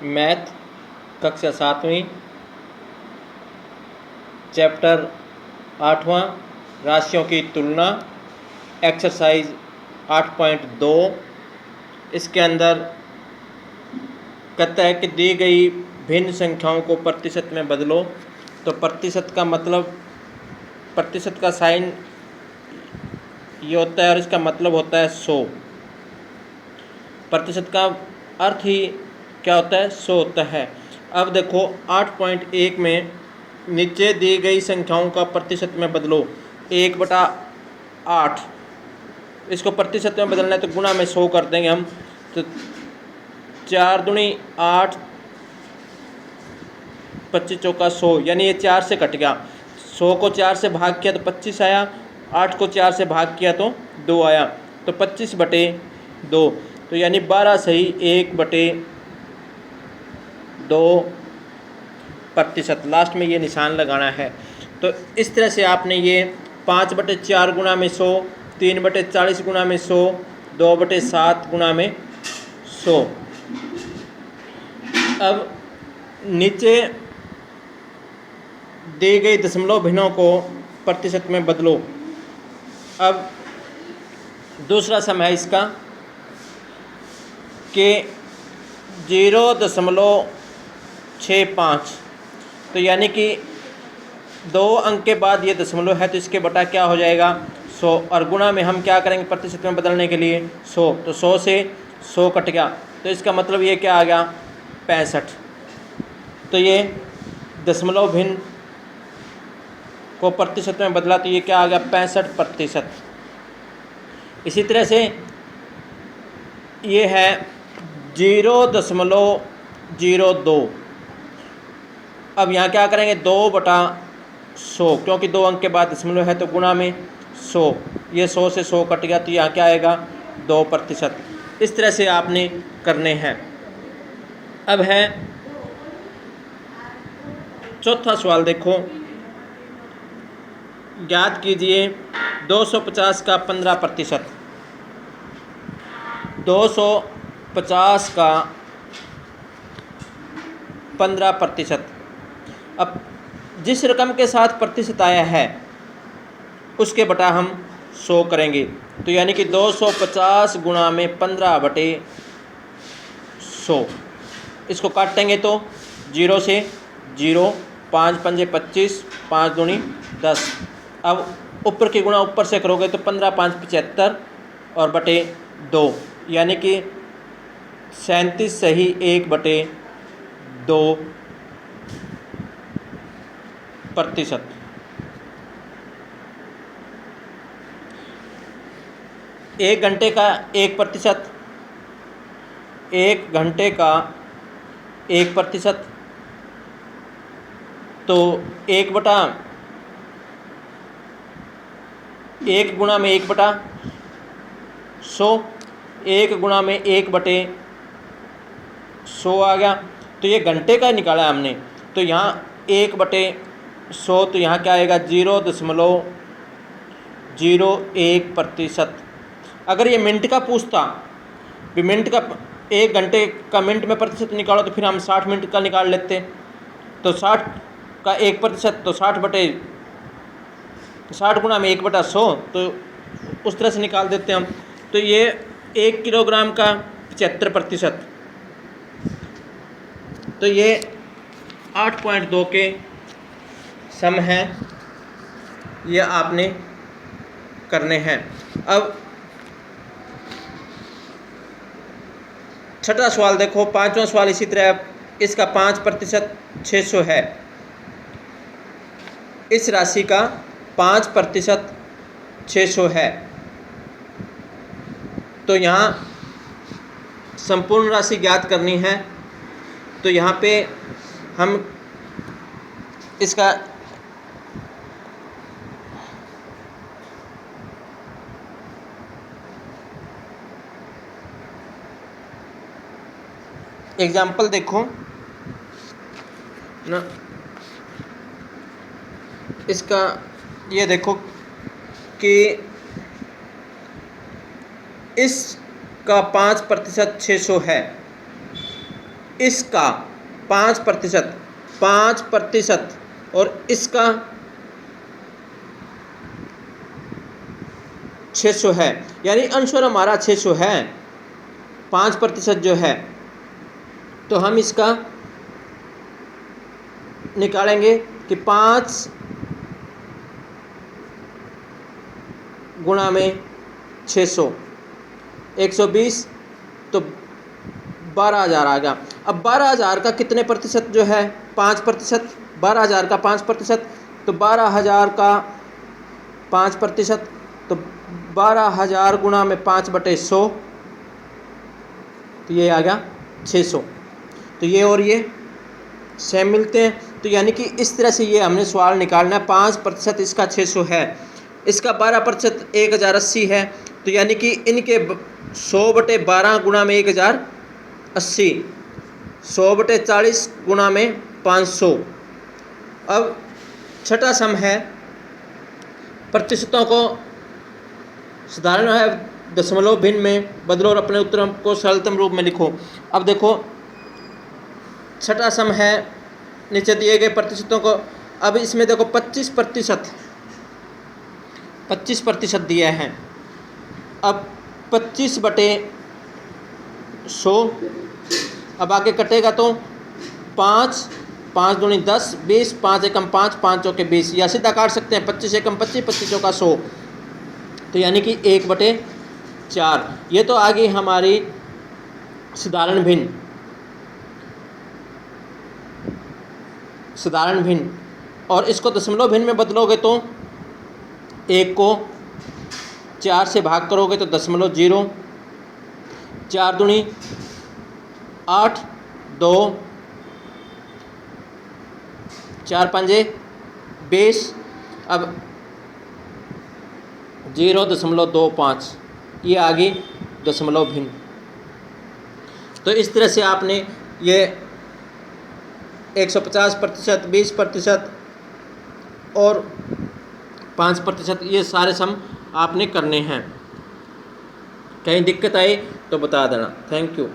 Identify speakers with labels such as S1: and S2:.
S1: Math कक्षा 7वीं chapter 8वां राशियों की तुलना एक्सरसाइज 8.2। इसके अंदर कहता है कि दी गई भिन्न संख्याओं को प्रतिशत में बदलो। तो प्रतिशत का मतलब, प्रतिशत का साइन ये होता है और इसका मतलब होता है 100। प्रतिशत का अर्थ ही क्या होता है? 100 होता है। अब देखो 8.1 में नीचे दी गई संख्याओं का प्रतिशत में बदलो। 1/8 इसको प्रतिशत में बदलना है तो गुणा में 100 कर देंगे हम। तो 4 दूनी 8, 25 चौका 100, यानी ये 4 से कट गया। 100 को 4 से भाग किया तो 25 आया, 8 को 4 से भाग किया तो 2 आया, तो 25/2, तो यानी 12 सही 1/2%। लास्ट में ये निशान लगाना है। तो इस तरह से आपने ये 5/4 गुणा में 100, 3/40 गुणा में 100, 2/7 गुणा में 100। अब नीचे दी गई दशमलव भिन्नों को प्रतिशत में बदलो। अब दूसरा सम है इसका कि 0.65, तो यानी कि 2 अंक के बाद ये दशमलव है तो इसके बटा क्या हो जाएगा? 100, और गुणा में हम क्या करेंगे प्रतिशत में बदलने के लिए? 100, तो 100 से 100 कट गया, तो इसका मतलब ये क्या आ गया? 65। तो ये दशमलव भिन्न को प्रतिशत में बदला तो ये क्या आ गया? 65%। इसी तरह से ये है 0.02। अब यहाँ क्या करेंगे? 2/100, क्योंकि 2 अंक के बाद दशमलव है तो गुणा में 100, ये 100 से 100 कट गया तो यहाँ क्या आएगा? 2%। इस तरह से आपने करने हैं। अब है चौथा सवाल, देखो ज्ञात कीजिए 250 का 15%। 250 का 15%। अब जिस रकम के साथ प्रतिशत आया है उसके बटा हम 100 करेंगे, तो यानी कि 250 गुणा में 15/100। इसको काटेंगे तो 0 से 0, 5 पंजे 25, 5 दूनी 10। अब ऊपर की गुणा ऊपर से करोगे तो 15 5 75 और बटे 2, यानी कि 37 सही 1/2%। एक घंटे का 1%, 1 घंटे का 1%, तो 1 गुणा में 1/100, 1 गुणा में 1/100 आ गया। तो ये घंटे का निकाला हमने, तो यहाँ 1/100, तो यहाँ क्या आएगा? 0.01%। अगर ये मिनट का पूछता, भी मिनट का 1 घंटे का मिनट में प्रतिशत निकालो, तो फिर हम 60 मिनट का निकाल लेते। तो 60 का 1%, तो 60 गुणा में 1/100, तो उस तरह से निकाल देते हम। तो ये 1 किलोग्राम का 75%। तो ये 8.2 के सम हैं, ये आपने करने हैं। अब छठा सवाल देखो, 5वां सवाल इसी तरह, इसका 5% 600 है। इस राशि का 5% 600 है। तो यहाँ संपूर्ण राशि ज्ञात करनी है। तो यहाँ पे हम इसका एग्जाम्पल देखो ना, इसका ये देखो कि इसका 5% 600 है। इसका 5% और इसका 600 है, यानी आंसर हमारा 600 है। 5% जो है तो हम इसका निकालेंगे कि 5 गुणा में 600 120, तो 12,000 आ गया। अब 12,000 का कितने प्रतिशत जो है 5%, 12,000 का 5%, तो 12,000 का 5%, तो 12,000 गुणा में 5/100, तो ये आ गया 600। तो ये और ये सेम मिलते हैं। तो यानी कि इस तरह से ये हमने सवाल निकालना है। 5% इसका 600 है, इसका 12% 1,080 है, तो यानी कि इनके 100/12 गुणा में 1,080, 100/40 गुणा में 500। अब छठा सम है, प्रतिशतों को साधारण है दशमलव भिन्न में बदलो और अपने उत्तरों को सरलतम रूप में लिखो। अब देखो छठा सम है, नीचे दिए गए प्रतिशतों को, अब इसमें देखो 25% दिया है। अब 25/100, अब आगे कटेगा तो 5 दूनी 10, 20, 5 एकम 5, 5 चौके 20, या सीधा काट सकते हैं 25 एकम 25, 25 चौका 100, तो यानी कि 1/4। ये तो आ गई हमारी साधारण भिन्न, और इसको दशमलव भिन्न में बदलोगे तो 1 को 4 से भाग करोगे तो 0.0, 4 दूनी 8, 2, 4 पंजे 20, अब 0.25, ये आ गई दशमलव भिन्न। तो इस तरह से आपने ये 150%, 20% और 5%, ये सारे सम आपने करने हैं। कहीं दिक्कत आई तो बता देना। Thank you.